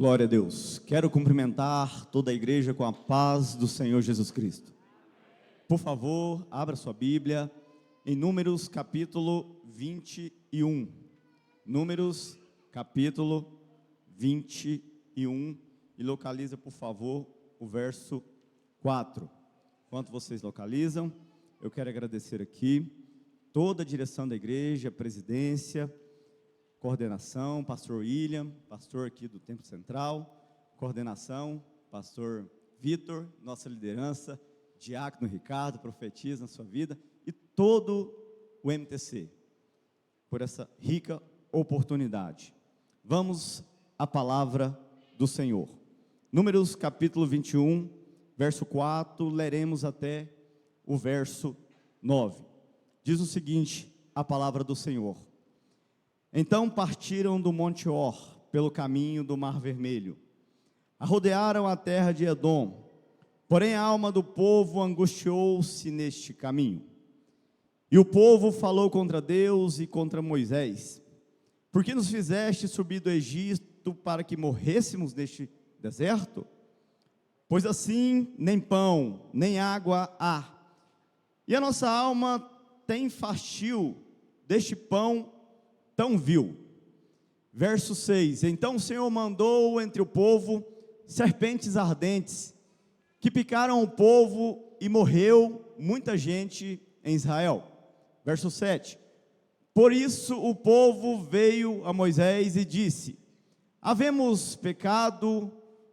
Glória a Deus. Quero cumprimentar toda a igreja com a paz do Senhor Jesus Cristo. Por favor, abra sua Bíblia em Números capítulo 21. Números capítulo 21 e localiza, por favor, o verso 4. Enquanto vocês localizam, eu quero agradecer aqui toda a direção da igreja, a presidência, coordenação, pastor William, pastor aqui do Templo Central, coordenação, pastor Vitor, nossa liderança, diácono Ricardo, profetiza na sua vida, e todo o MTC, por essa rica oportunidade. Vamos à palavra do Senhor. Números capítulo 21, verso 4, leremos até o verso 9. Diz o seguinte, a palavra do Senhor. Então partiram do Monte Or, pelo caminho do Mar Vermelho. Arrodearam a terra de Edom. Porém a alma do povo angustiou-se neste caminho. E o povo falou contra Deus e contra Moisés. Por que nos fizeste subir do Egito para que morrêssemos neste deserto? Pois assim nem pão, nem água há. E a nossa alma tem fastio deste pão tão vil. Verso 6. Então o Senhor mandou entre o povo serpentes ardentes, que picaram o povo e morreu muita gente em Israel. Verso 7. Por isso o povo veio a Moisés e disse: havemos pecado,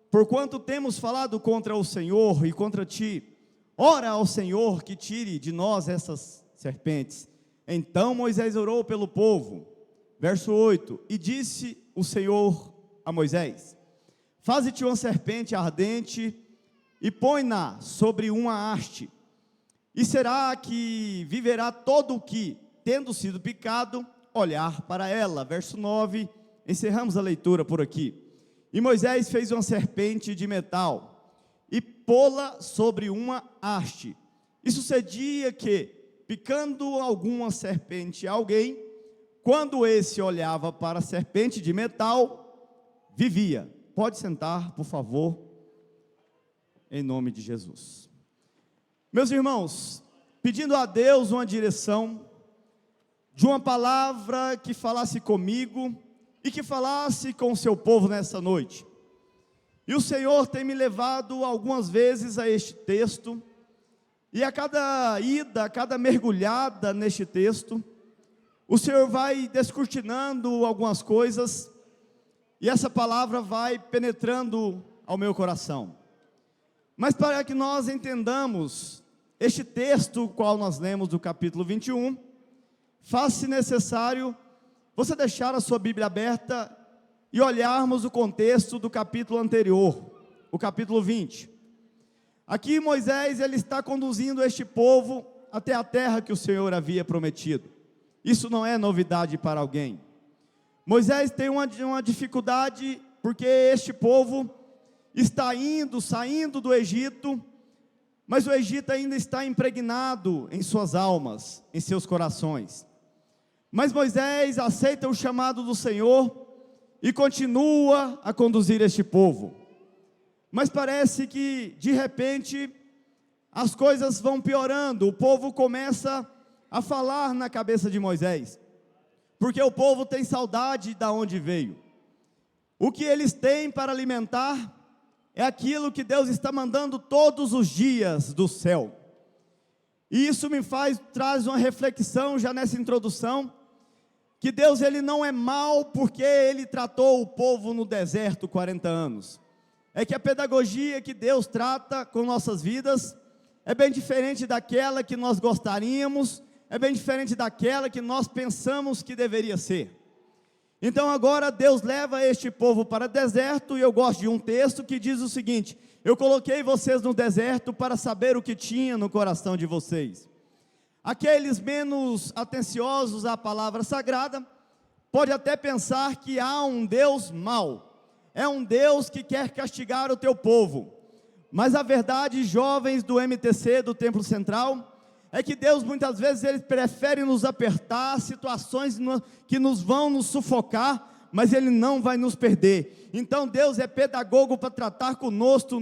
porquanto temos falado contra o Senhor e contra ti. Ora ao Senhor que tire de nós essas serpentes. Então Moisés orou pelo povo. Verso 8, e disse o Senhor a Moisés: faze-te uma serpente ardente e põe-na sobre uma haste, e será que viverá todo o que, tendo sido picado, olhar para ela. Verso 9, encerramos a leitura por aqui. E Moisés fez uma serpente de metal, e pô-la sobre uma haste, e sucedia que, picando alguma serpente a alguém, quando esse olhava para a serpente de metal, vivia. Pode sentar, por favor, em nome de Jesus. Meus irmãos, pedindo a Deus uma direção, de uma palavra que falasse comigo, e que falasse com o seu povo nessa noite. E o Senhor tem me levado algumas vezes a este texto, e a cada ida, a cada mergulhada neste texto, o Senhor vai descortinando algumas coisas, e essa palavra vai penetrando ao meu coração. Mas para que nós entendamos este texto, o qual nós lemos do capítulo 21, faz-se necessário você deixar a sua Bíblia aberta e olharmos o contexto do capítulo anterior, o capítulo 20. Aqui Moisés, ele está conduzindo este povo até a terra que o Senhor havia prometido. Isso não é novidade para alguém. Moisés tem uma dificuldade, porque este povo está saindo do Egito, mas o Egito ainda está impregnado em suas almas, em seus corações. Mas Moisés aceita o chamado do Senhor e continua a conduzir este povo. Mas parece que, de repente, as coisas vão piorando, o povo começa a falar na cabeça de Moisés, porque o povo tem saudade de onde veio. O que eles têm para alimentar é aquilo que Deus está mandando todos os dias do céu. E isso traz uma reflexão já nessa introdução, que Deus, ele não é mau porque ele tratou o povo no deserto 40 anos. É que a pedagogia que Deus trata com nossas vidas é bem diferente daquela que nós gostaríamos, é bem diferente daquela que nós pensamos que deveria ser. Então agora Deus leva este povo para o deserto, e eu gosto de um texto que diz o seguinte: eu coloquei vocês no deserto para saber o que tinha no coração de vocês. Aqueles menos atenciosos à palavra sagrada, pode até pensar que há um Deus mau, é um Deus que quer castigar o teu povo. Mas a verdade, jovens do MTC, do Templo Central, é que Deus muitas vezes ele prefere nos apertar, situações que nos vão nos sufocar, mas Ele não vai nos perder. Então Deus é pedagogo para tratar conosco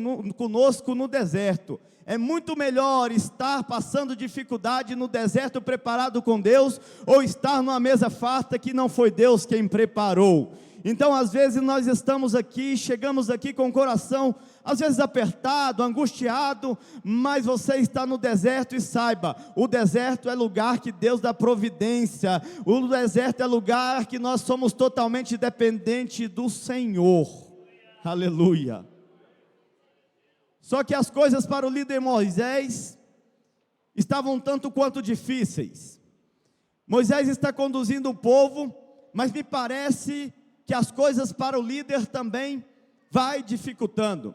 no deserto. É muito melhor estar passando dificuldade no deserto preparado com Deus, ou estar numa mesa farta que não foi Deus quem preparou. Então às vezes nós estamos aqui, chegamos aqui com o coração às vezes apertado, angustiado, mas você está no deserto e saiba, o deserto é lugar que Deus dá providência, o deserto é lugar que nós somos totalmente dependentes do Senhor, aleluia. Só que as coisas para o líder Moisés estavam tanto quanto difíceis. Moisés está conduzindo o povo, mas me parece que as coisas para o líder também vai dificultando.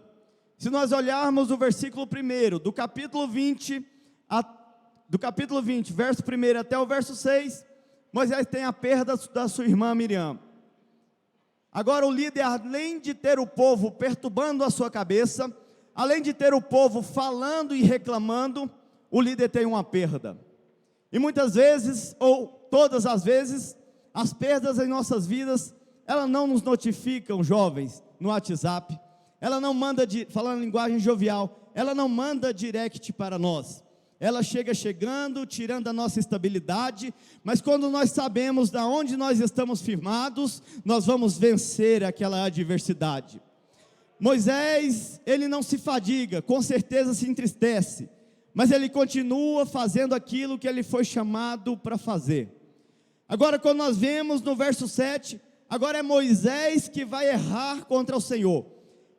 Se nós olharmos o versículo 1 do capítulo 20, verso 1 até o verso 6, Moisés tem a perda da sua irmã Miriam. Agora o líder, além de ter o povo perturbando a sua cabeça, além de ter o povo falando e reclamando, o líder tem uma perda. E muitas vezes, ou todas as vezes, as perdas em nossas vidas, elas não nos notificam, jovens, no WhatsApp. Ela não manda, falando em linguagem jovial, ela não manda direct para nós. Ela chegando, tirando a nossa estabilidade, mas quando nós sabemos de onde nós estamos firmados, nós vamos vencer aquela adversidade. Moisés, ele não se fadiga, com certeza se entristece, mas ele continua fazendo aquilo que ele foi chamado para fazer. Agora quando nós vemos no verso 7, agora é Moisés que vai errar contra o Senhor.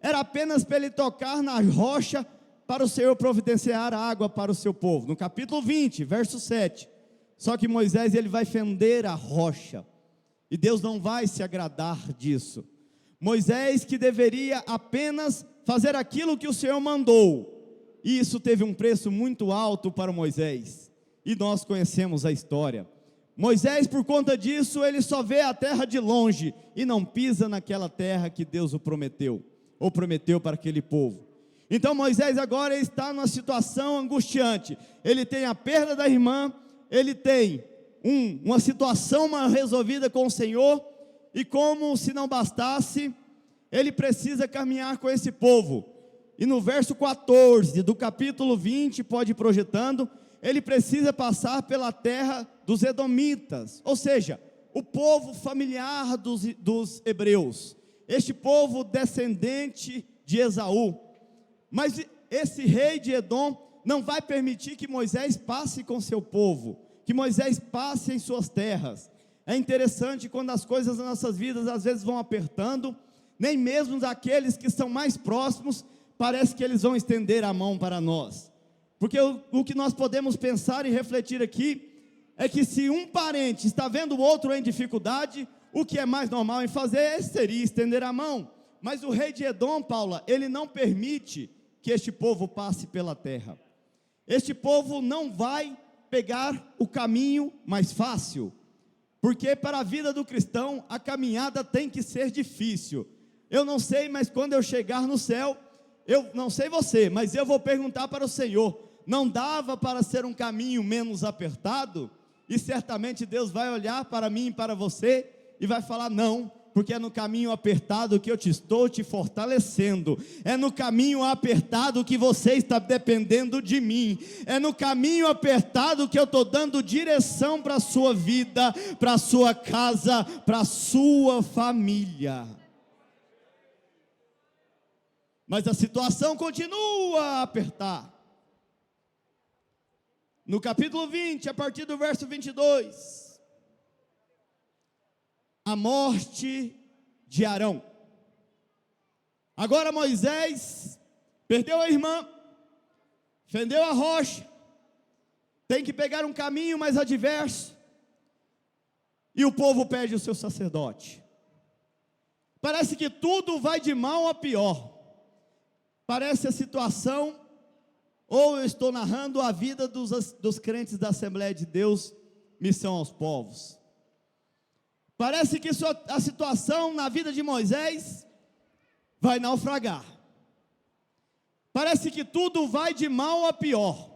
Era apenas para ele tocar na rocha, para o Senhor providenciar água para o seu povo. No capítulo 20, verso 7. Só que Moisés, ele vai fender a rocha, e Deus não vai se agradar disso. Moisés, que deveria apenas fazer aquilo que o Senhor mandou, e isso teve um preço muito alto para Moisés, e nós conhecemos a história. Moisés, por conta disso, ele só vê a terra de longe, e não pisa naquela terra que Deus o prometeu, ou prometeu para aquele povo. Então Moisés agora está numa situação angustiante. Ele tem a perda da irmã, ele tem uma situação mal resolvida com o Senhor, e como se não bastasse, ele precisa caminhar com esse povo. E no verso 14 do capítulo 20, pode ir projetando, ele precisa passar pela terra dos edomitas, ou seja, o povo familiar dos hebreus, este povo descendente de Esaú. Mas esse rei de Edom não vai permitir que Moisés passe com seu povo, que Moisés passe em suas terras. É interessante quando as coisas nas nossas vidas às vezes vão apertando, nem mesmo aqueles que são mais próximos, parece que eles vão estender a mão para nós. Porque o que nós podemos pensar e refletir aqui, é que se um parente está vendo o outro em dificuldade, o que é mais normal em fazer seria estender a mão. Mas o rei de Edom, Paula, ele não permite que este povo passe pela terra. Este povo não vai pegar o caminho mais fácil, porque para a vida do cristão, a caminhada tem que ser difícil. Eu não sei, mas quando eu chegar no céu, eu não sei você, mas eu vou perguntar para o Senhor, não dava para ser um caminho menos apertado? E certamente Deus vai olhar para mim e para você, e vai falar não, porque é no caminho apertado que eu estou te fortalecendo, é no caminho apertado que você está dependendo de mim, é no caminho apertado que eu estou dando direção para a sua vida, para a sua casa, para a sua família. Mas a situação continua a apertar. No capítulo 20, a partir do verso 22, a morte de Arão. Agora Moisés perdeu a irmã, fendeu a rocha, tem que pegar um caminho mais adverso, e o povo perde o seu sacerdote. Parece que tudo vai de mal a pior. Parece a situação, ou eu estou narrando a vida dos crentes da Assembleia de Deus, Missão aos Povos. Parece que a situação na vida de Moisés vai naufragar. Parece que tudo vai de mal a pior.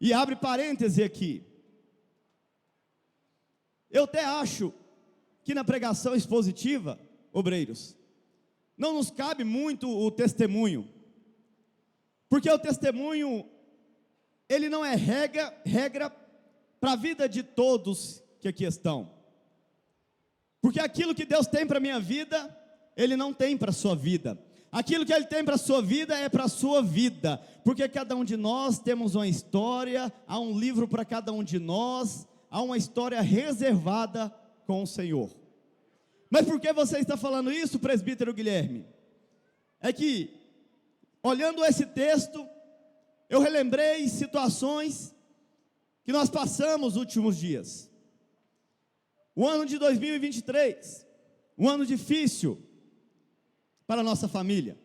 E abre parêntese aqui. Eu até acho que na pregação expositiva, obreiros, não nos cabe muito o testemunho, porque o testemunho, ele não é regra para a vida de todos que aqui estão, porque aquilo que Deus tem para a minha vida, Ele não tem para a sua vida. Aquilo que Ele tem para a sua vida é para a sua vida, porque cada um de nós temos uma história, há um livro para cada um de nós, há uma história reservada com o Senhor. Mas por que você está falando isso, presbítero Guilherme? É que, olhando esse texto, eu relembrei situações que nós passamos nos últimos dias. O ano de 2023, um ano difícil para a nossa família.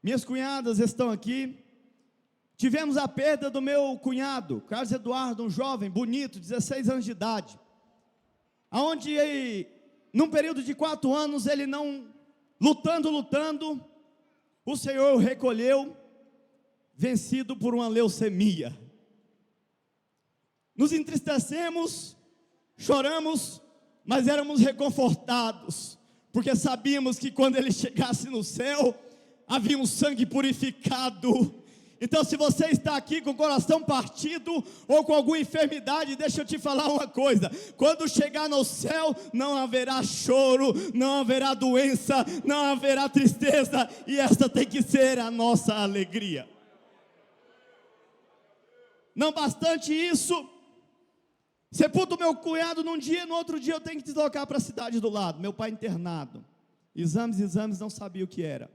Minhas cunhadas estão aqui. Tivemos a perda do meu cunhado, Carlos Eduardo, um jovem, bonito, 16 anos de idade, aonde, num período de 4 anos, ele não, lutando, o Senhor o recolheu, vencido por uma leucemia. Nos entristecemos, choramos, mas éramos reconfortados, porque sabíamos que quando ele chegasse no céu, havia um sangue purificado. Então, se você está aqui com o coração partido, ou com alguma enfermidade, deixa eu te falar uma coisa: quando chegar no céu, não haverá choro, não haverá doença, não haverá tristeza, e esta tem que ser a nossa alegria. Não bastante isso, sepulto meu cunhado num dia, no outro dia eu tenho que deslocar para a cidade do lado, meu pai internado, exames, não sabia o que era.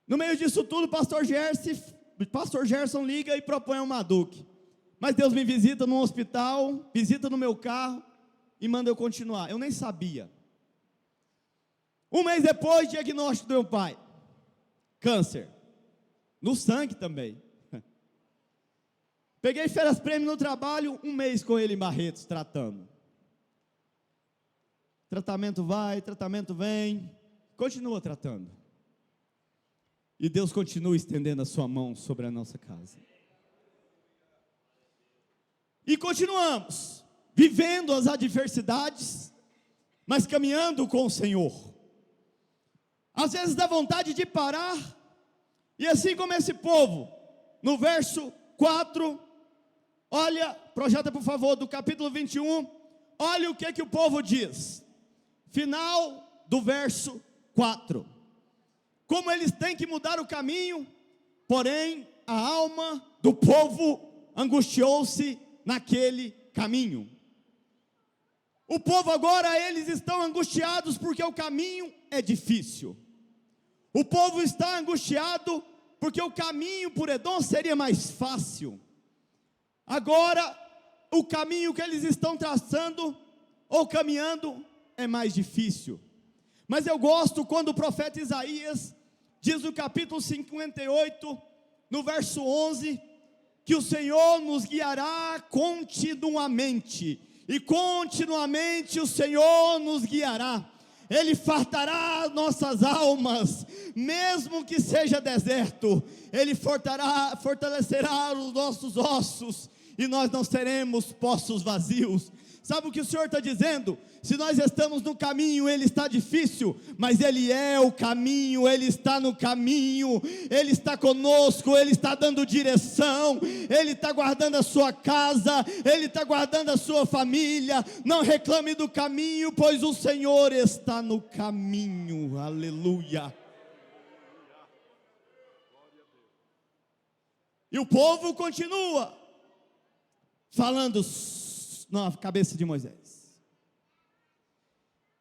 No meio disso tudo, pastor Gerson liga e propõe uma Maduque. Mas Deus me visita no hospital, visita no meu carro e manda eu continuar. Eu nem sabia. Um mês depois, diagnóstico do meu pai: câncer, no sangue também. Peguei férias prêmio no trabalho, um mês com ele em Barretos, tratando. Tratamento vai, tratamento vem, continua tratando. E Deus continua estendendo a sua mão sobre a nossa casa. E continuamos, vivendo as adversidades, mas caminhando com o Senhor. Às vezes dá vontade de parar, e assim como esse povo, no verso 4, olha, projeta por favor, do capítulo 21, olha o que o povo diz, final do verso 4. Como eles têm que mudar o caminho, porém a alma do povo angustiou-se naquele caminho. O povo agora, eles estão angustiados porque o caminho é difícil. O povo está angustiado porque o caminho por Edom seria mais fácil. Agora, o caminho que eles estão traçando ou caminhando é mais difícil. Mas eu gosto quando o profeta Isaías diz no capítulo 58, no verso 11, que o Senhor nos guiará continuamente, e continuamente o Senhor nos guiará. Ele fartará nossas almas, mesmo que seja deserto, Ele fortalecerá os nossos ossos, e nós não seremos poços vazios. Sabe o que o Senhor está dizendo? Se nós estamos no caminho, ele está difícil, mas ele é o caminho, ele está no caminho, ele está conosco, ele está dando direção, ele está guardando a sua casa, ele está guardando a sua família. Não reclame do caminho, pois o Senhor está no caminho. Aleluia. E o povo continua falando na cabeça de Moisés.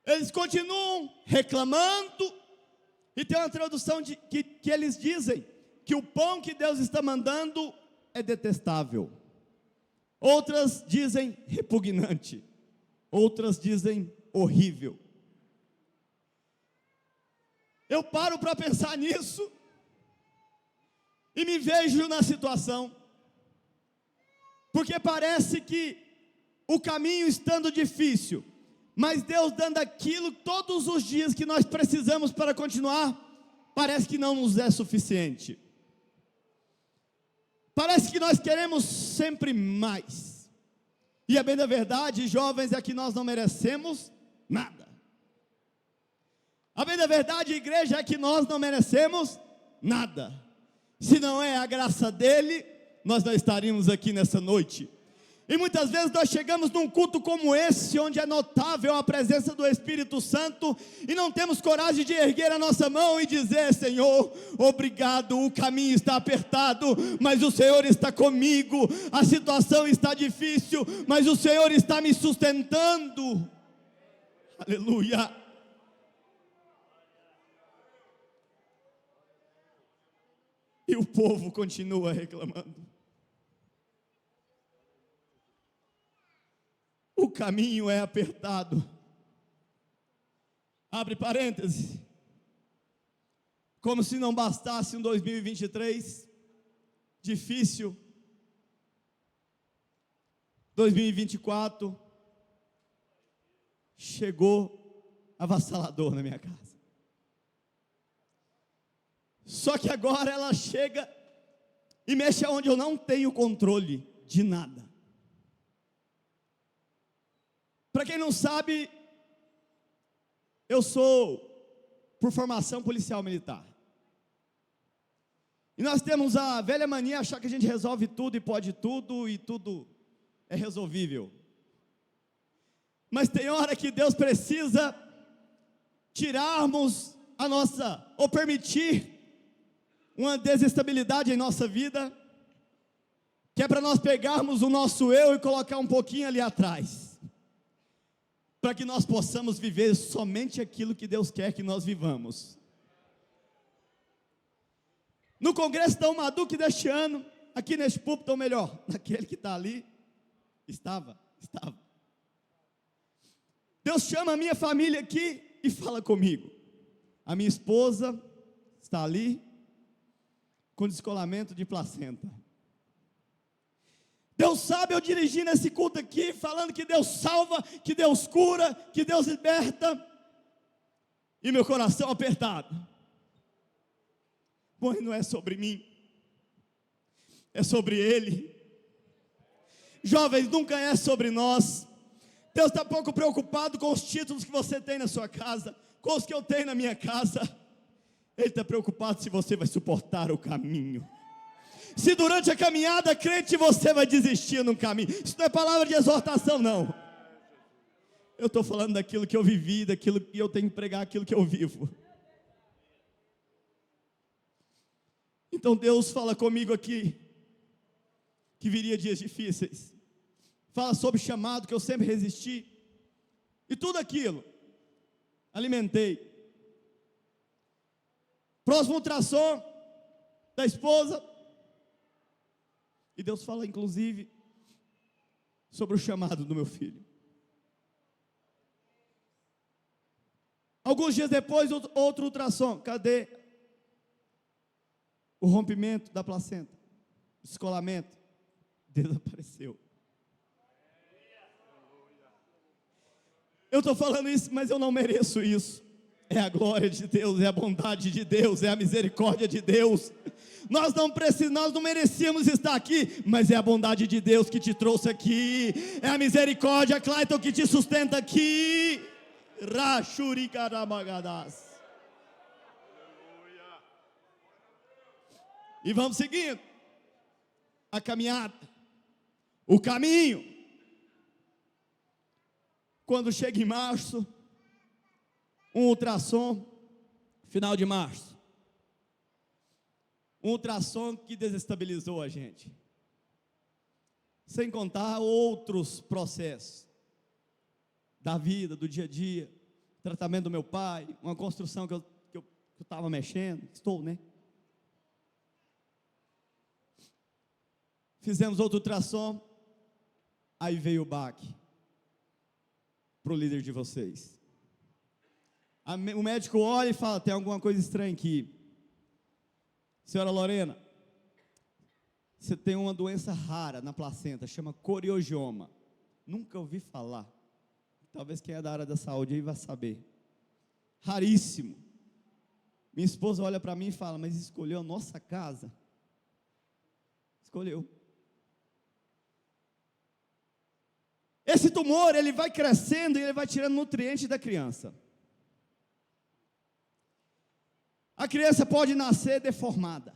Eles continuam reclamando, e tem uma tradução que eles dizem que o pão que Deus está mandando é detestável. Outras dizem repugnante, outras dizem horrível. Eu paro para pensar nisso e me vejo na situação, porque parece que o caminho estando difícil, mas Deus dando aquilo todos os dias que nós precisamos para continuar, parece que não nos é suficiente. Parece que nós queremos sempre mais. E a bem da verdade, jovens, é que nós não merecemos nada. A bem da verdade, igreja, é que nós não merecemos nada. Se não é a graça dele, nós não estaríamos aqui nessa noite. E muitas vezes nós chegamos num culto como esse, onde é notável a presença do Espírito Santo, e não temos coragem de erguer a nossa mão e dizer: Senhor, obrigado, o caminho está apertado, mas o Senhor está comigo, a situação está difícil, mas o Senhor está me sustentando. Aleluia. E o povo continua reclamando. O caminho é apertado. Abre parênteses. Como se não bastasse um 2023 difícil, 2024 chegou avassalador na minha casa. Só que agora ela chega e mexe onde eu não tenho controle de nada. Para quem não sabe, eu sou, por formação, policial militar. E nós temos a velha mania de achar que a gente resolve tudo e pode tudo, e tudo é resolvível. Mas tem hora que Deus precisa tirarmos a nossa, ou permitir uma desestabilidade em nossa vida, que é para nós pegarmos o nosso eu e colocar um pouquinho ali atrás, para que nós possamos viver somente aquilo que Deus quer que nós vivamos. No Congresso da Umaduc deste ano, aqui neste púlpito, ou melhor, naquele que está ali, estava. Deus chama a minha família aqui e fala comigo. A minha esposa está ali, com descolamento de placenta. Deus sabe eu dirigindo esse culto aqui, falando que Deus salva, que Deus cura, que Deus liberta, e meu coração apertado. Pois não é sobre mim, é sobre Ele. Jovens, nunca é sobre nós. Deus está pouco preocupado com os títulos que você tem na sua casa, com os que eu tenho na minha casa. Ele está preocupado se você vai suportar o caminho. Se durante a caminhada, crente, você vai desistir no caminho. Isso não é palavra de exortação, não. Eu estou falando daquilo que eu vivi, daquilo que eu tenho que pregar, aquilo que eu vivo. Então Deus fala comigo aqui, que viria dias difíceis. Fala sobre o chamado que eu sempre resisti. E tudo aquilo, alimentei. Próximo ultrassom da esposa. E Deus fala inclusive sobre o chamado do meu filho. Alguns dias depois, outro ultrassom. Cadê o rompimento da placenta? Descolamento. Desapareceu. Eu estou falando isso, mas eu não mereço isso. É a glória de Deus, é a bondade de Deus, é a misericórdia de Deus. Nós não merecíamos estar aqui, mas é a bondade de Deus que te trouxe aqui. É a misericórdia, Clayton, que te sustenta aqui. Rachuricarabagadas. E vamos seguindo a caminhada, o caminho. Quando chega em março, um ultrassom, final de março, um ultrassom que desestabilizou a gente, sem contar outros processos da vida, do dia a dia, tratamento do meu pai, uma construção que eu estava mexendo, né? Fizemos outro ultrassom, aí veio o baque para o líder de vocês. O médico olha e fala: tem alguma coisa estranha aqui. Senhora Lorena, você tem uma doença rara na placenta, chama coriogioma. Nunca ouvi falar. Talvez quem é da área da saúde aí vai saber. Raríssimo. Minha esposa olha para mim e fala: mas escolheu a nossa casa? Escolheu. Esse tumor, ele vai crescendo e ele vai tirando nutrientes da criança. A criança pode nascer deformada,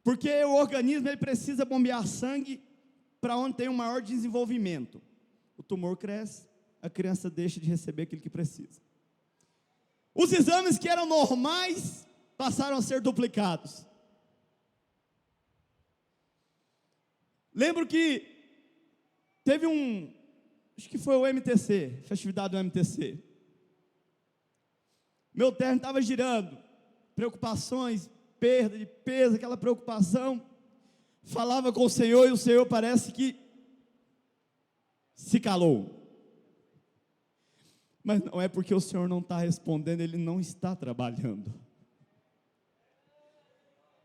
porque o organismo ele precisa bombear sangue para onde tem um maior desenvolvimento. O tumor cresce, a criança deixa de receber aquilo que precisa. Os exames que eram normais passaram a ser duplicados. Lembro que teve acho que foi o MTC, festividade do MTC. Meu terno estava girando, preocupações, perda de peso, aquela preocupação. Falava com o Senhor e o Senhor parece que se calou. Mas não é porque o Senhor não está respondendo, Ele não está trabalhando.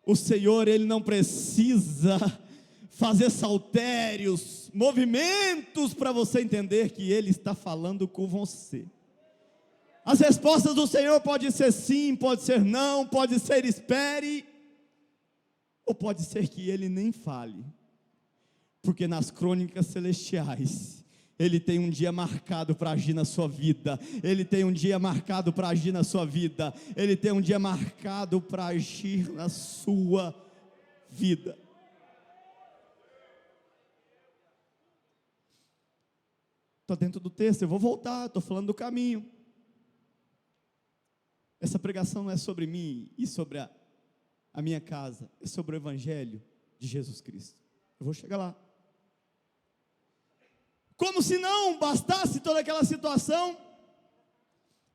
O Senhor, Ele não precisa fazer saltérios, movimentos para você entender que Ele está falando com você. As respostas do Senhor pode ser sim, pode ser não, pode ser espere, ou pode ser que Ele nem fale, porque nas crônicas celestiais, Ele tem um dia marcado para agir na sua vida, Ele tem um dia marcado para agir na sua vida, Ele tem um dia marcado para agir na sua vida. Estou dentro do texto, eu vou voltar, estou falando do caminho. Essa pregação não é sobre mim e sobre a minha casa, é sobre o Evangelho de Jesus Cristo. Eu vou chegar lá. Como se não bastasse toda aquela situação,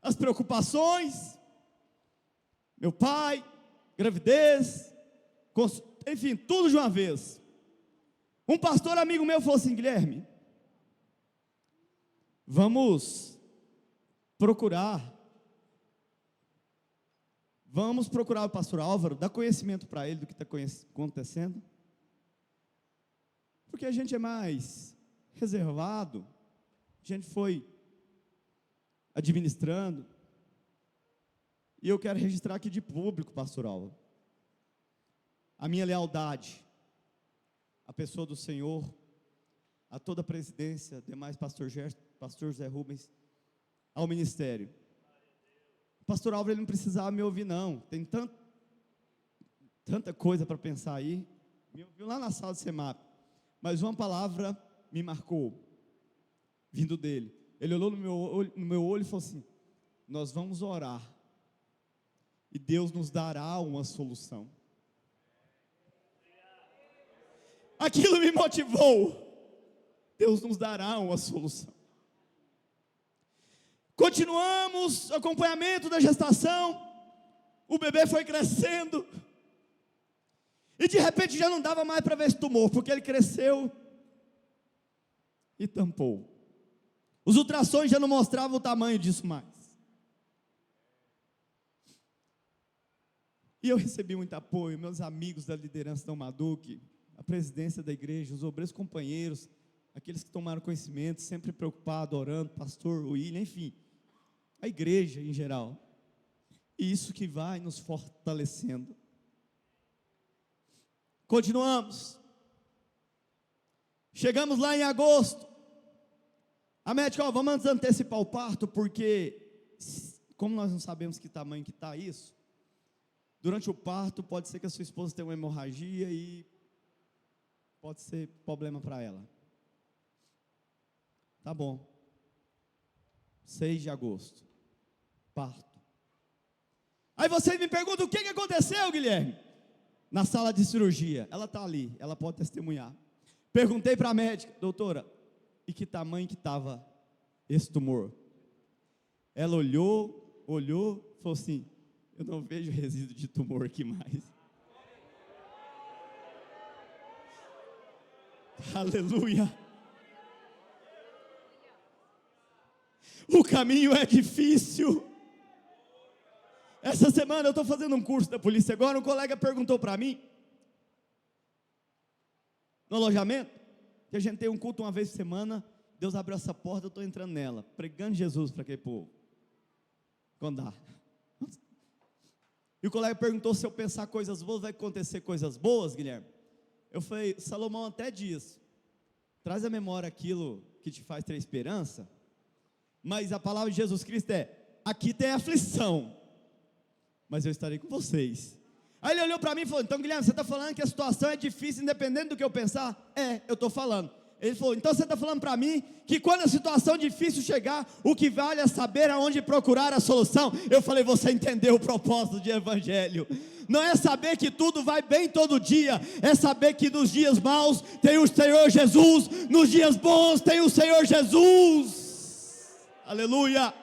as preocupações, meu pai, gravidez, enfim, tudo de uma vez. Um pastor amigo meu falou assim: Guilherme, vamos procurar o pastor Álvaro, dar conhecimento para ele do que está acontecendo, porque a gente é mais reservado, a gente foi administrando, e eu quero registrar aqui de público, pastor Álvaro, a minha lealdade à pessoa do Senhor, a toda a presidência, demais pastor José Rubens, ao ministério. O pastor Álvaro, ele não precisava me ouvir não, tem tanta coisa para pensar aí, me ouviu lá na sala de SEMAP, mas uma palavra me marcou, vindo dele. Ele olhou no meu olho e falou assim: nós vamos orar, e Deus nos dará uma solução. Aquilo me motivou. Deus nos dará uma solução. Continuamos o acompanhamento da gestação, o bebê foi crescendo, e de repente já não dava mais para ver esse tumor, porque ele cresceu e tampou. Os ultrassons já não mostravam o tamanho disso mais. E eu recebi muito apoio, meus amigos da liderança da Umaduc, a presidência da igreja, os obreiros companheiros, aqueles que tomaram conhecimento, sempre preocupados, orando, pastor William, enfim, a igreja em geral. E isso que vai nos fortalecendo. Continuamos. Chegamos lá em agosto. A médica, vamos antecipar o parto, porque como nós não sabemos que tamanho que está isso, durante o parto pode ser que a sua esposa tenha uma hemorragia e pode ser problema para ela. Tá bom. 6 de agosto, parto. Aí você me pergunta: o que aconteceu, Guilherme? Na sala de cirurgia, ela está ali, ela pode testemunhar. Perguntei para a médica: doutora, e que tamanho que estava esse tumor? Ela olhou, falou assim: eu não vejo resíduo de tumor aqui mais. Aleluia. O caminho é difícil. Essa semana eu estou fazendo um curso da polícia agora, um colega perguntou para mim, no alojamento, que a gente tem um culto uma vez por semana, Deus abriu essa porta, eu estou entrando nela, pregando Jesus para aquele povo, quando dá. E o colega perguntou: se eu pensar coisas boas, vai acontecer coisas boas, Guilherme? Eu falei: Salomão até diz, traz à memória aquilo que te faz ter esperança, mas a palavra de Jesus Cristo é: aqui tem aflição, mas eu estarei com vocês. Aí ele olhou para mim e falou: então Guilherme, você está falando que a situação é difícil, independente do que eu pensar? Eu estou falando. Ele falou: então você está falando para mim que quando a situação difícil chegar, o que vale é saber aonde procurar a solução. Eu falei: você entendeu o propósito de evangelho? Não é saber que tudo vai bem todo dia, é saber que nos dias maus tem o Senhor Jesus, nos dias bons tem o Senhor Jesus. Aleluia.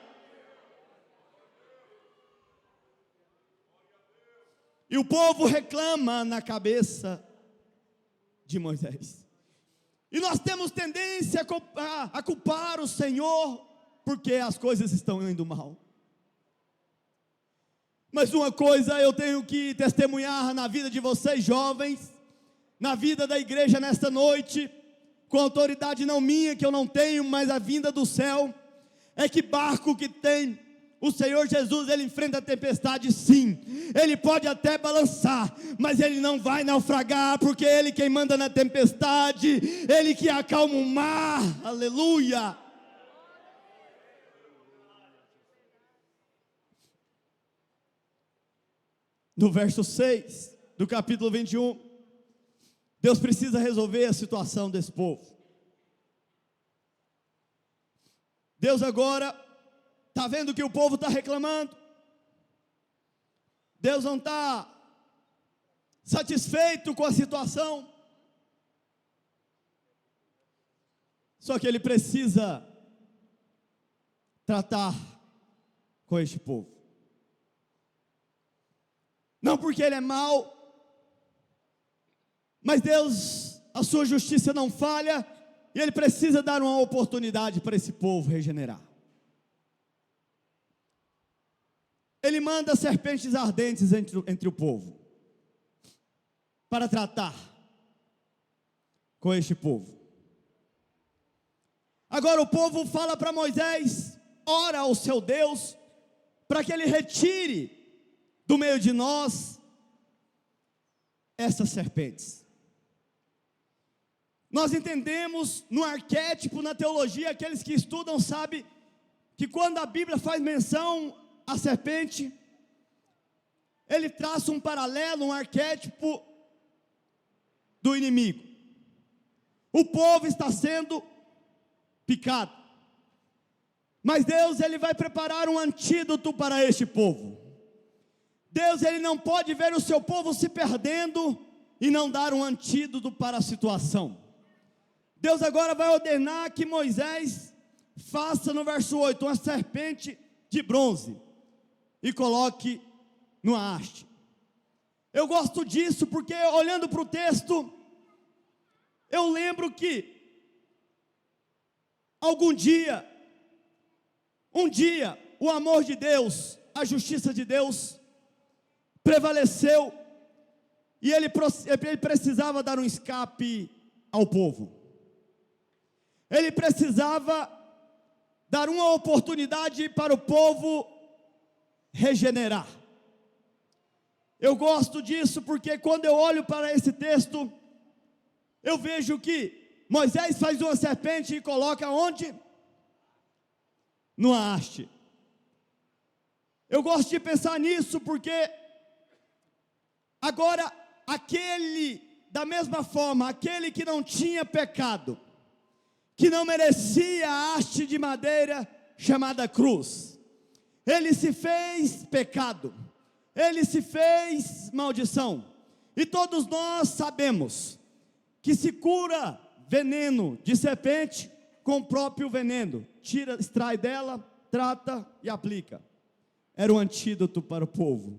E o povo reclama na cabeça de Moisés. E nós temos tendência a culpar o Senhor, porque as coisas estão indo mal. Mas uma coisa eu tenho que testemunhar na vida de vocês jovens, na vida da igreja nesta noite, com autoridade não minha, que eu não tenho, mas a vinda do céu, é que barco que tem o Senhor Jesus, ele enfrenta a tempestade sim, ele pode até balançar, mas ele não vai naufragar, porque ele quem manda na tempestade, ele que acalma o mar, aleluia. No verso 6 do capítulo 21, Deus precisa resolver a situação desse povo. Deus agora está vendo que o povo está reclamando, Deus não está satisfeito com a situação, só que Ele precisa tratar com este povo, não porque Ele é mau, mas Deus, a sua justiça não falha, e Ele precisa dar uma oportunidade para esse povo regenerar. Ele manda serpentes ardentes entre o povo, para tratar com este povo. Agora o povo fala para Moisés: ora ao seu Deus, para que ele retire do meio de nós essas serpentes. Nós entendemos no arquétipo, na teologia, aqueles que estudam sabem que quando a Bíblia faz menção a serpente, ele traça um paralelo, um arquétipo do inimigo. O povo está sendo picado, mas Deus, ele vai preparar um antídoto para este povo. Deus, ele não pode ver o seu povo se perdendo e não dar um antídoto para a situação. Deus agora vai ordenar que Moisés faça no verso 8 uma serpente de bronze e coloque numa haste. Eu gosto disso porque, olhando para o texto, eu lembro que um dia, o amor de Deus, a justiça de Deus prevaleceu, e ele precisava dar um escape ao povo. Ele precisava dar uma oportunidade para o povo regenerar. Eu gosto disso porque quando eu olho para esse texto, eu vejo que Moisés faz uma serpente e coloca onde? Numa haste. Eu gosto de pensar nisso porque agora da mesma forma, aquele que não tinha pecado, que não merecia a haste de madeira chamada cruz, ele se fez pecado, ele se fez maldição, e todos nós sabemos que se cura veneno de serpente com o próprio veneno, extrai dela, trata e aplica. Era um antídoto para o povo.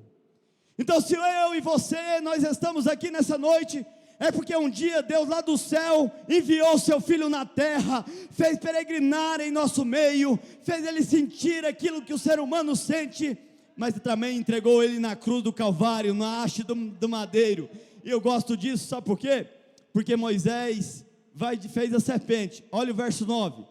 Então, se eu e você, nós estamos aqui nessa noite, é porque um dia Deus lá do céu enviou seu Filho na terra, fez peregrinar em nosso meio, fez ele sentir aquilo que o ser humano sente, mas também entregou ele na cruz do Calvário, na haste do madeiro. E eu gosto disso, sabe por quê? Porque Moisés fez a serpente. Olha o verso 9,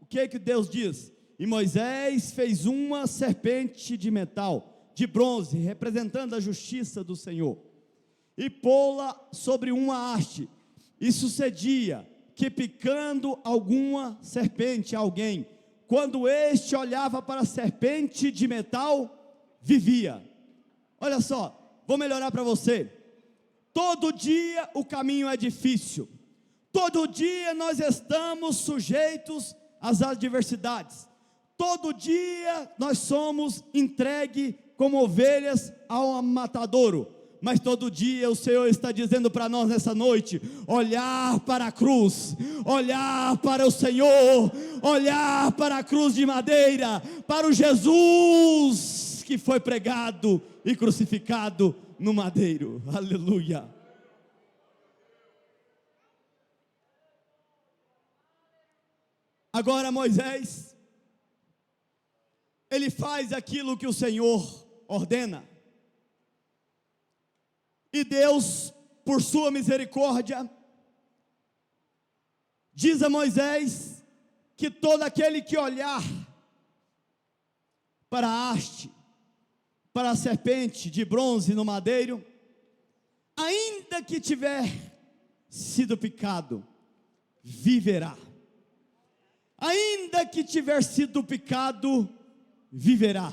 o que Deus diz? E Moisés fez uma serpente de metal, de bronze, representando a justiça do Senhor, e pô-la sobre uma haste, e sucedia que picando alguma serpente a alguém, quando este olhava para a serpente de metal, vivia. Olha só, vou melhorar para você. Todo dia o caminho é difícil, todo dia nós estamos sujeitos às adversidades, todo dia nós somos entregues como ovelhas ao matadouro, mas todo dia o Senhor está dizendo para nós nessa noite, olhar para a cruz, olhar para o Senhor, olhar para a cruz de madeira, para o Jesus que foi pregado e crucificado no madeiro, aleluia. Agora Moisés, ele faz aquilo que o Senhor ordena, e Deus, por sua misericórdia, diz a Moisés, que todo aquele que olhar para a haste, para a serpente de bronze no madeiro, ainda que tiver sido picado, viverá. Ainda que tiver sido picado, viverá.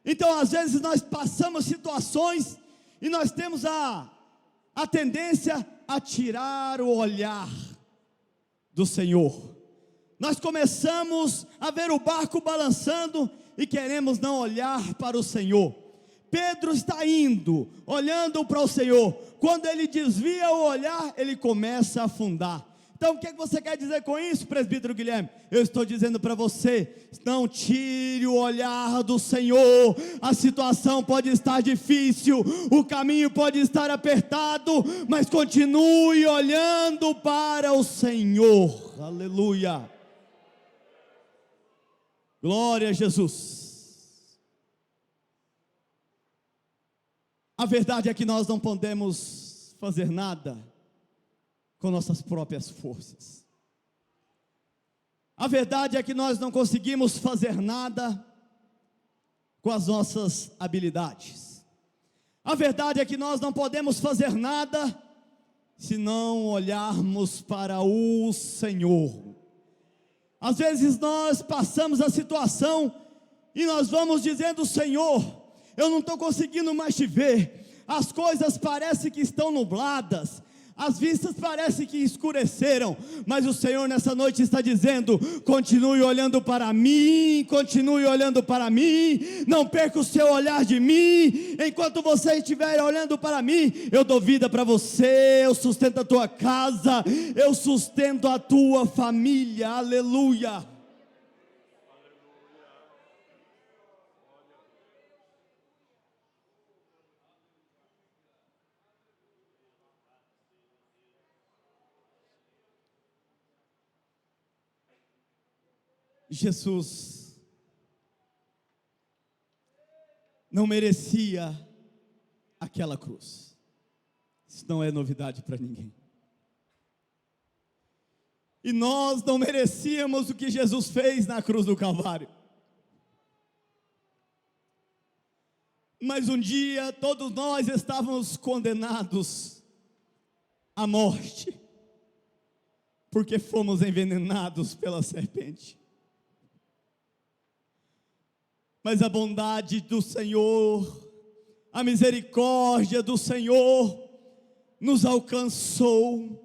Então às vezes nós passamos situações, e nós temos a tendência a tirar o olhar do Senhor. Nós começamos a ver o barco balançando, e queremos não olhar para o Senhor. Pedro está indo, olhando para o Senhor, quando ele desvia o olhar, ele começa a afundar. Então o que você quer dizer com isso, presbítero Guilherme? Eu estou dizendo para você, não tire o olhar do Senhor. A situação pode estar difícil, o caminho pode estar apertado, mas continue olhando para o Senhor, aleluia, glória a Jesus. A verdade é que nós não podemos fazer nada com nossas próprias forças. A verdade é que nós não conseguimos fazer nada com as nossas habilidades. A verdade é que nós não podemos fazer nada se não olharmos para o Senhor. Às vezes nós passamos a situação e nós vamos dizendo: Senhor, eu não estou conseguindo mais te ver, as coisas parecem que estão nubladas, as vistas parecem que escureceram, mas o Senhor nessa noite está dizendo: continue olhando para mim, continue olhando para mim, não perca o seu olhar de mim. Enquanto você estiver olhando para mim, eu dou vida para você, eu sustento a tua casa, eu sustento a tua família, aleluia. Jesus não merecia aquela cruz. Isso não é novidade para ninguém. E nós não merecíamos o que Jesus fez na cruz do Calvário. Mas um dia todos nós estávamos condenados à morte, porque fomos envenenados pela serpente. Mas a bondade do Senhor, a misericórdia do Senhor nos alcançou,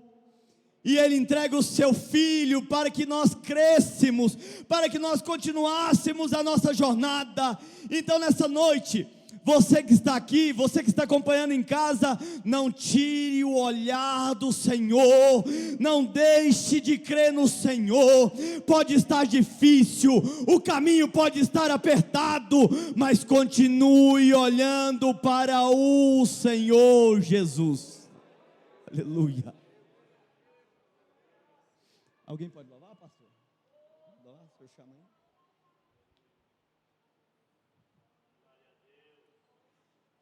e Ele entrega o seu Filho para que nós crescêssemos, para que nós continuássemos a nossa jornada. Então nessa noite, você que está aqui, você que está acompanhando em casa, não tire o olhar do Senhor, não deixe de crer no Senhor. Pode estar difícil, o caminho pode estar apertado, mas continue olhando para o Senhor Jesus, aleluia. Alguém pode louvar, pastor? O senhor chama aí.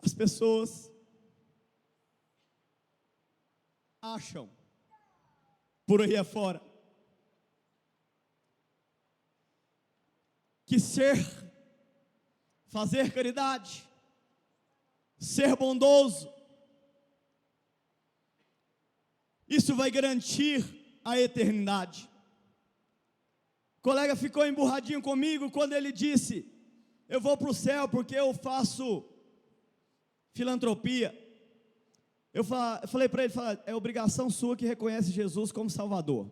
As pessoas acham por aí afora que fazer caridade, ser bondoso, isso vai garantir a eternidade. O colega ficou emburradinho comigo quando ele disse: eu vou para o céu porque eu faço filantropia. Eu falei para ele, é obrigação sua que reconhece Jesus como Salvador.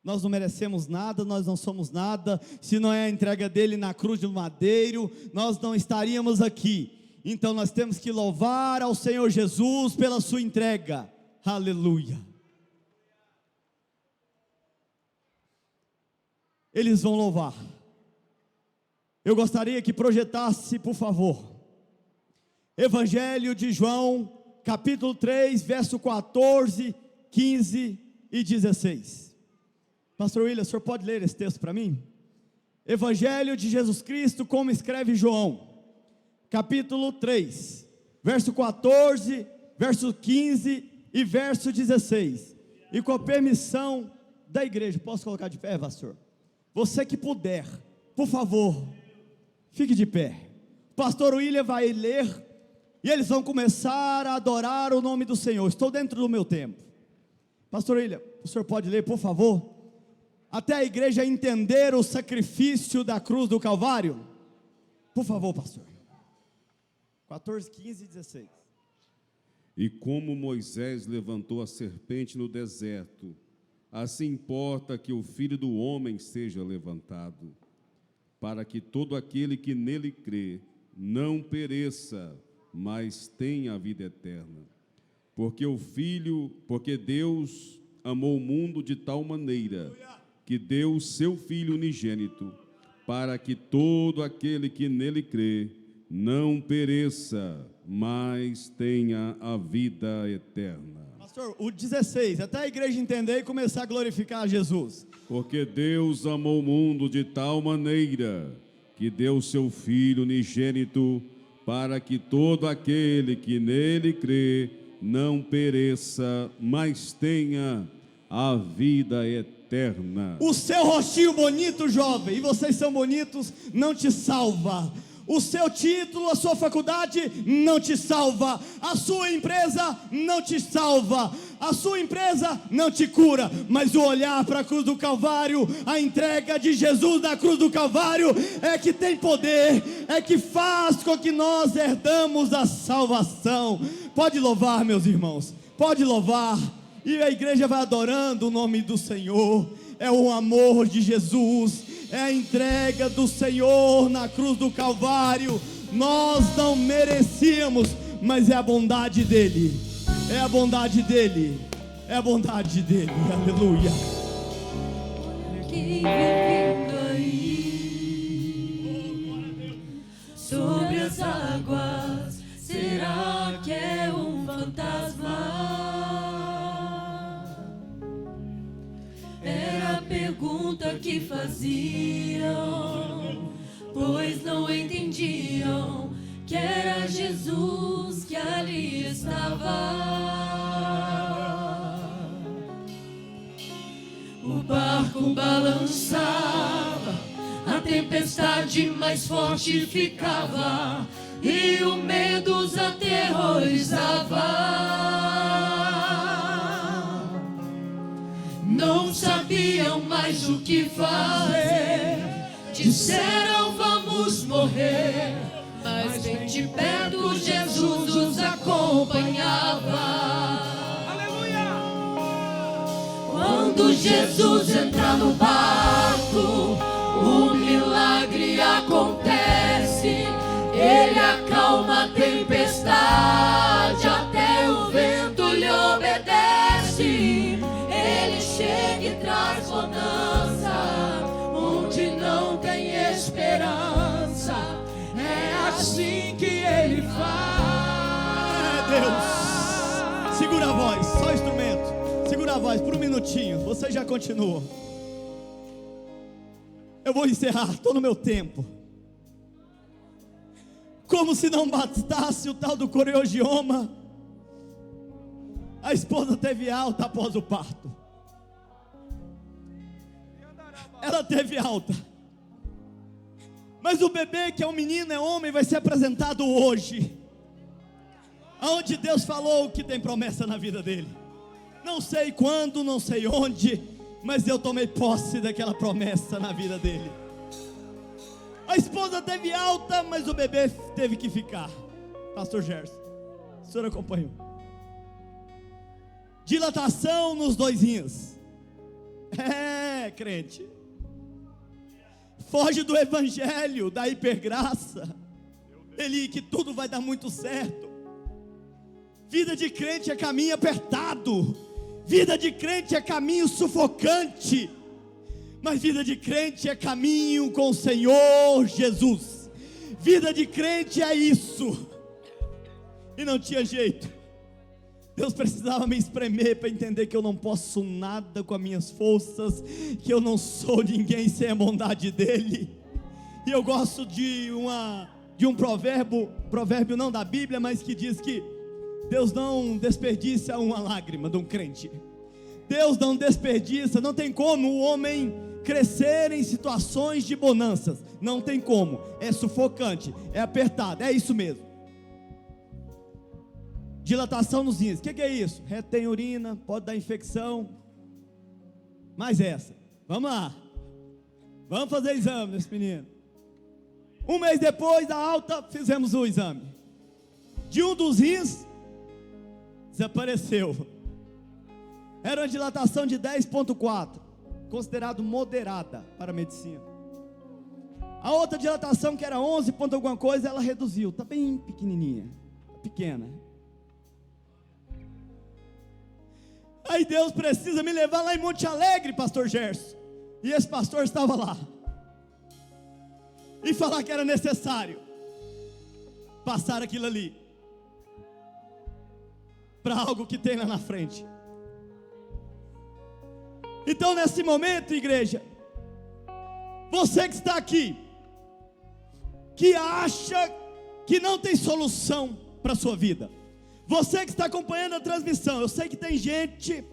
Nós não merecemos nada, nós não somos nada. Se não é a entrega dele na cruz do madeiro, nós não estaríamos aqui. Então nós temos que louvar ao Senhor Jesus pela sua entrega. Aleluia. Eles vão louvar. Eu gostaria que projetasse, por favor, Evangelho de João, capítulo 3, verso 14, 15 e 16. Pastor William, o senhor pode ler esse texto para mim? Evangelho de Jesus Cristo, como escreve João, capítulo 3, verso 14, verso 15 e verso 16. E com a permissão da igreja, posso colocar de pé, pastor? Você que puder, por favor, fique de pé. O pastor William vai ler e eles vão começar a adorar o nome do Senhor. Estou dentro do meu tempo. Pastor William, o senhor pode ler, por favor? Até a igreja entender o sacrifício da cruz do Calvário. Por favor, pastor. 14, 15 e 16. E como Moisés levantou a serpente no deserto, assim importa que o Filho do Homem seja levantado, para que todo aquele que nele crê não pereça, mas tenha a vida eterna. Porque Deus amou o mundo de tal maneira que deu o seu Filho unigênito, para que todo aquele que nele crê não pereça, mas tenha a vida eterna. Pastor, o 16, até a igreja entender e começar a glorificar a Jesus. Porque Deus amou o mundo de tal maneira que deu o seu Filho unigênito, para que todo aquele que nele crê não pereça, mas tenha a vida eterna. O seu rostinho bonito, jovem, e vocês são bonitos, não te salva. O seu título, a sua faculdade não te salva. A sua empresa não te salva. A sua empresa não te cura. Mas o olhar para a cruz do Calvário, a entrega de Jesus na cruz do Calvário, é que tem poder, é que faz com que nós herdamos a salvação. Pode louvar, meus irmãos, pode louvar. E a igreja vai adorando o nome do Senhor. É o amor de Jesus, é a entrega do Senhor na cruz do Calvário. Nós não merecíamos, mas é a bondade dEle, é a bondade dEle, é a bondade dEle, aleluia. Quem vivendo aí sobre as águas, será que é um fantasma? Era a pergunta que faziam, pois não entendiam que era Jesus que ali estava. O barco balançava, a tempestade mais forte ficava, e o medo os aterrorizava. Não sabiam mais o que fazer, disseram vamos morrer, mas bem de perto Jesus os acompanhava. Aleluia! Quando Jesus entra no barco, o milagre acontece. Ele acalma a tempestade, até o vento lhe obedece. Ele chega e traz bonança onde não tem esperança. É assim que Ele faz. Deus, segura a voz, só instrumento. Segura a voz por um minutinho, você já continua. Eu vou encerrar, estou no meu tempo. Como se não bastasse o tal do coreogioma, a esposa teve alta após o parto. Ela teve alta. Mas o bebê, que é um menino, é homem, vai ser apresentado hoje, aonde Deus falou que tem promessa na vida dele. Não sei quando, não sei onde, mas eu tomei posse daquela promessa na vida dele. A esposa teve alta, mas o bebê teve que ficar. Pastor Gerson, o senhor acompanhou? Dilatação nos 2 rins. Crente, foge do evangelho, da hipergraça, que tudo vai dar muito certo. Vida de crente é caminho apertado, vida de crente é caminho sufocante, mas vida de crente é caminho com o Senhor Jesus. Vida de crente é isso, e não tinha jeito. Deus precisava me espremer para entender que eu não posso nada com as minhas forças, que eu não sou ninguém sem a bondade dele. E eu gosto de um provérbio não da Bíblia, mas que diz que Deus não desperdiça uma lágrima de um crente. Deus não desperdiça, não tem como o homem crescer em situações de bonanças, não tem como, é sufocante, é apertado, é isso mesmo. Dilatação nos rins, o que é isso? Retém urina, pode dar infecção. Mais essa, vamos lá, vamos fazer exame nesse menino. 1 mês depois da alta, fizemos o exame. De um dos rins, desapareceu. Era uma dilatação de 10,4, considerado moderada para a medicina. A outra dilatação, que era 11 ponto alguma coisa, ela reduziu, está bem pequenininha, pequena. Aí Deus precisa me levar lá em Monte Alegre, pastor Gerson, e esse pastor estava lá, e falar que era necessário passar aquilo ali, para algo que tem lá na frente. Então nesse momento, igreja, você que está aqui, que acha que não tem solução para a sua vida, você que está acompanhando a transmissão, eu sei que tem gente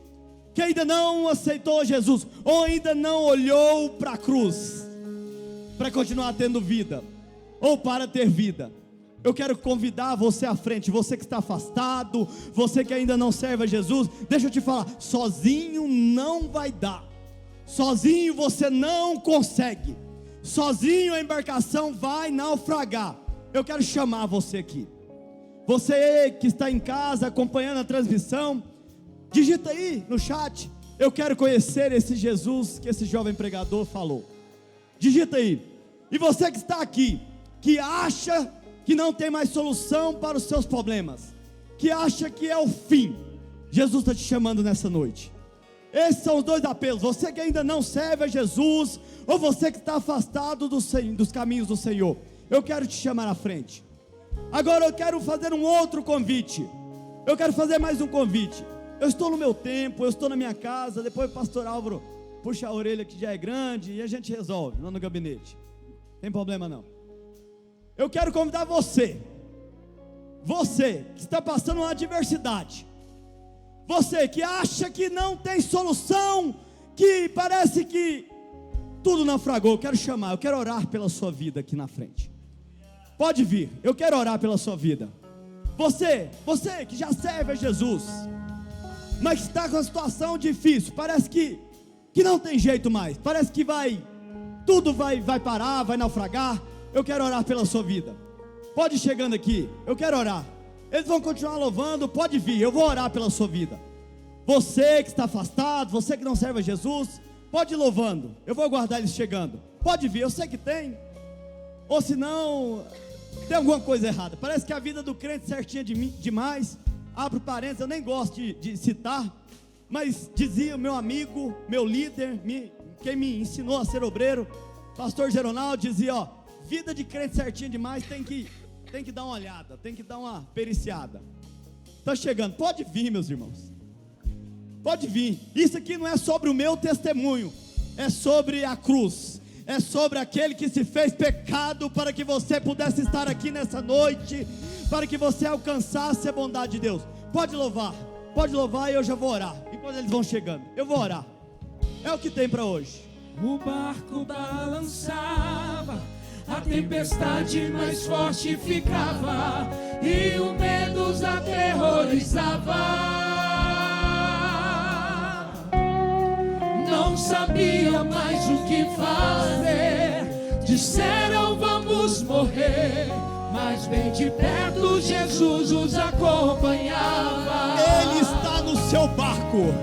que ainda não aceitou Jesus, ou ainda não olhou para a cruz, para continuar tendo vida, ou para ter vida. Eu quero convidar você à frente, você que está afastado, você que ainda não serve a Jesus. Deixa eu te falar, sozinho não vai dar, sozinho você não consegue, sozinho a embarcação vai naufragar. Eu quero chamar você aqui, você que está em casa acompanhando a transmissão, digita aí no chat: eu quero conhecer esse Jesus que esse jovem pregador falou. Digita aí. E você que está aqui, que acha que não tem mais solução para os seus problemas, que acha que é o fim, Jesus está te chamando nessa noite. Esses são os 2 apelos. Você que ainda não serve a Jesus, ou você que está afastado dos caminhos do Senhor, eu quero te chamar à frente. Agora eu quero fazer um outro convite. Eu quero fazer mais um convite. Eu estou no meu tempo, eu estou na minha casa. Depois o pastor Álvaro puxa a orelha que já é grande e a gente resolve lá no gabinete. Não tem problema não. Eu quero convidar você que está passando uma adversidade, você que acha que não tem solução, que parece que tudo naufragou. Eu quero chamar, eu quero orar pela sua vida aqui na frente. Pode vir, eu quero orar pela sua vida. Você que já serve a Jesus, mas está com uma situação difícil, parece que não tem jeito mais, parece que tudo vai parar, vai naufragar. Eu quero orar pela sua vida. Pode ir chegando aqui, eu quero orar. Eles vão continuar louvando, pode vir, eu vou orar pela sua vida. Você que está afastado, você que não serve a Jesus, pode ir louvando, eu vou aguardar eles chegando. Pode vir, eu sei que tem. Ou se não, tem alguma coisa errada. Parece que a vida do crente certinha demais. Abro parênteses, eu nem gosto de citar, mas dizia o meu amigo, meu líder, quem me ensinou a ser obreiro, pastor Geronaldo, dizia: ó, vida de crente certinha demais, tem que dar uma olhada, tem que dar uma periciada. Está chegando, pode vir, meus irmãos, pode vir. Isso aqui não é sobre o meu testemunho, é sobre a cruz, é sobre aquele que se fez pecado para que você pudesse estar aqui nessa noite, para que você alcançasse a bondade de Deus. Pode louvar e eu já vou orar. Enquanto eles vão chegando, eu vou orar. É o que tem para hoje. O barco balançava, a tempestade mais forte ficava, e o medo os aterrorizava. não sabia mais o que fazer. Disseram vamos morrer, mas bem de perto Jesus os acompanhava. Ele está no seu barco.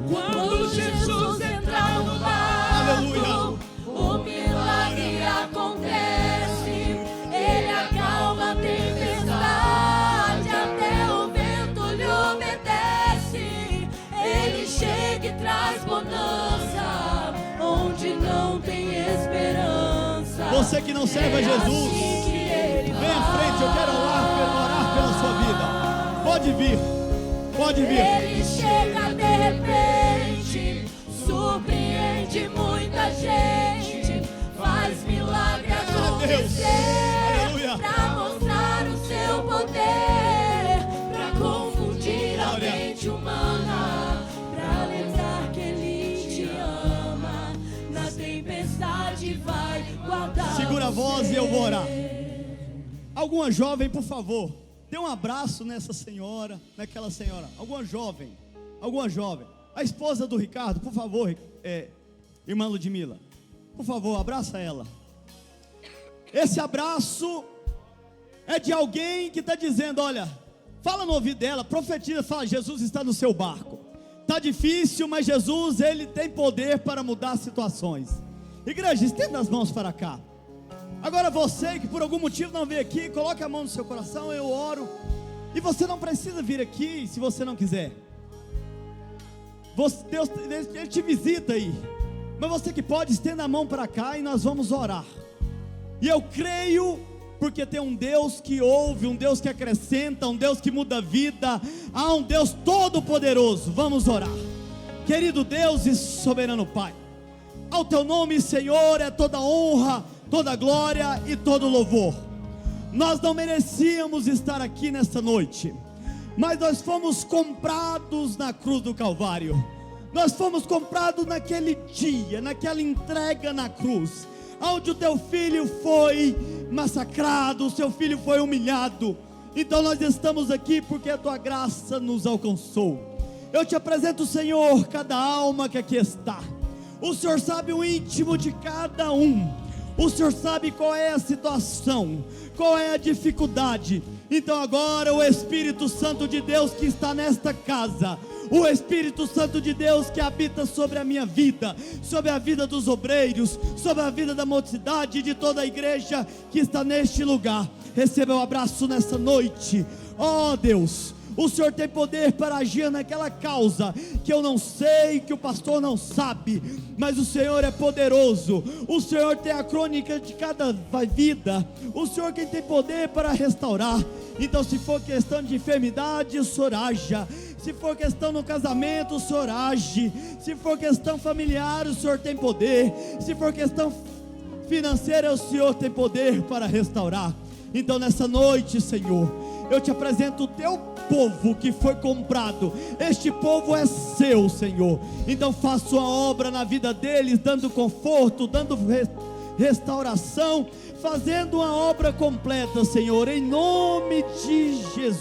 Quando Jesus entra no barco, Aleluia. o milagre acontece. Ele acalma a tempestade, até o vento lhe obedece. Ele chega e traz bonança onde não tem esperança. Você que não serve a Jesus, vem à frente, eu quero orar pela sua vida. Pode vir, pode vir. Ele chega de repente, surpreende muita gente, faz milagre acontecer, Aleluia. pra mostrar o seu poder, pra confundir a mente humana, pra lembrar que Ele te ama, na tempestade vai guardar. Segura a voz e eu vou orar. Alguma jovem, por favor, dê um abraço nessa senhora, naquela senhora. Alguma jovem. A esposa do Ricardo, por favor, irmã Ludmila, por favor, abraça ela. Esse abraço é de alguém que está dizendo, olha, fala no ouvido dela, profetiza, fala, Jesus está no seu barco. Está difícil, mas Jesus, Ele tem poder para mudar situações. Igreja, estenda as mãos para cá. Agora você que por algum motivo não veio aqui, coloque a mão no seu coração, eu oro. E você não precisa vir aqui se você não quiser. Deus, Ele te visita aí. Mas você que pode, estenda a mão para cá e nós vamos orar. E eu creio, porque tem um Deus que ouve, um Deus que acrescenta, um Deus que muda a vida. Há um Deus todo poderoso. Vamos orar. Querido Deus e soberano Pai, ao teu nome, Senhor, é toda honra, toda glória e todo louvor. Nós não merecíamos estar aqui nesta noite, mas nós fomos comprados na cruz do Calvário. Nós fomos comprados naquele dia, naquela entrega na cruz, onde o teu filho foi massacrado, o seu filho foi humilhado. Então nós estamos aqui porque a tua graça nos alcançou. Eu te apresento, Senhor, cada alma que aqui está. O Senhor sabe o íntimo de cada um. O Senhor sabe qual é a situação, qual é a dificuldade. Então agora o Espírito Santo de Deus que está nesta casa, o Espírito Santo de Deus que habita sobre a minha vida, sobre a vida dos obreiros, sobre a vida da mocidade e de toda a igreja que está neste lugar, receba o abraço nessa noite. Ó Deus, o Senhor tem poder para agir naquela causa que eu não sei, que o pastor não sabe, mas o Senhor é poderoso. O Senhor tem a crônica de cada vida. O Senhor quem tem poder para restaurar. Então se for questão de enfermidade, o Senhor haja. Se for questão no casamento, o Senhor age. Se for questão familiar, o Senhor tem poder. Se for questão financeira, o Senhor tem poder para restaurar. Então nessa noite, Senhor, eu te apresento o teu povo que foi comprado. Este povo é seu, Senhor. Então faça uma obra na vida deles, dando conforto, dando restauração, fazendo uma obra completa, Senhor, em nome de Jesus.